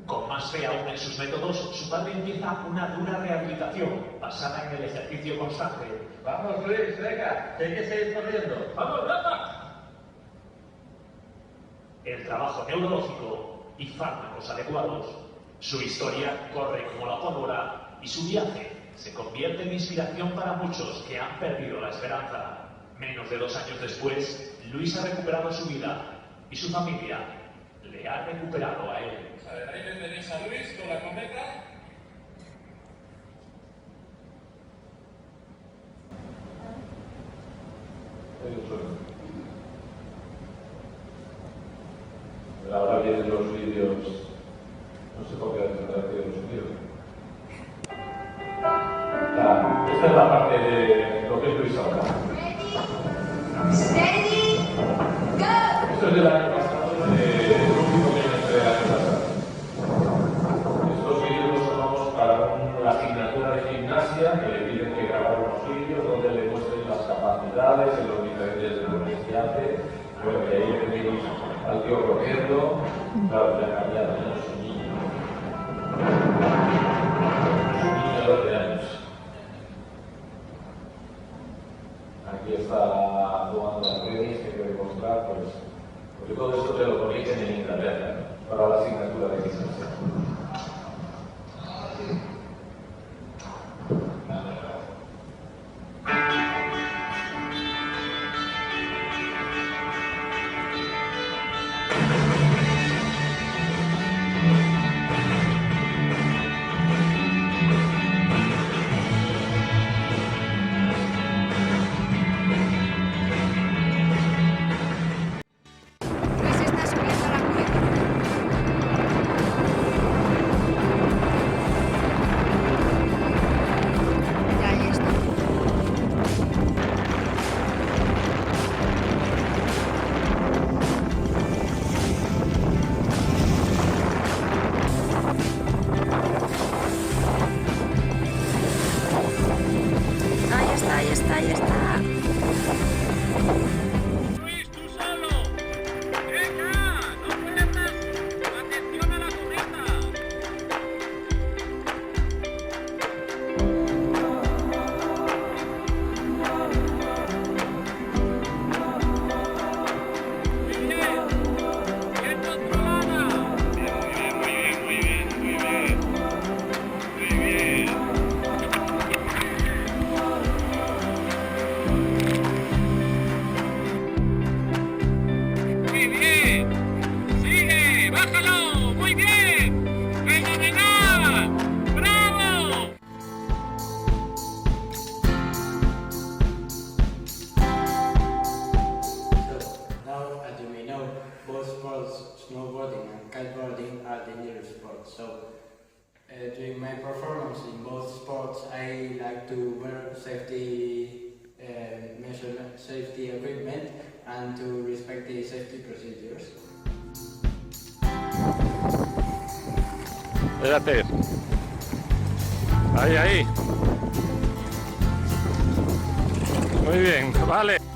Con más fe aún en sus métodos, su padre empieza una dura rehabilitación basada en el ejercicio constante. Vamos, Luis, venga, hay que seguir corriendo. ¡Vamos, Rafa! El trabajo neurológico y fármacos adecuados. Su historia corre como la pólvora y su viaje se convierte en inspiración para muchos que han perdido la esperanza. Menos de 2 años después, Luis ha recuperado su vida y su familia le ha recuperado a él. Ahí le tenéis a Luis con la cometa. Ahora vienen los vídeos, no sé por qué tendrá que los vídeos. Esta es la parte de lo que es Luis ahora. Esto es del año pasado, el último que me entrega el año pasado. Estos vídeos los tomamos para una asignatura de gimnasia que le piden que grabar unos vídeos donde le muestren las capacidades en los diferentes deportes que hace. Bueno, y ahí le tenéis al tío corriendo, claro, ya ha cambiado, ya no es un niño. Es un niño de 12 años. Aquí está tomando las tenis que quiere mostrar, pues, porque todo esto te lo ponéis en Inglaterra, ¿no? Para la asignatura de gimnasia. bodybuilding are dangerous sports. So during my performance in both sports, I like to wear safety measurement, safety equipment, and to respect the safety procedures. Espérate. Ahí, ahí. Muy bien, vale.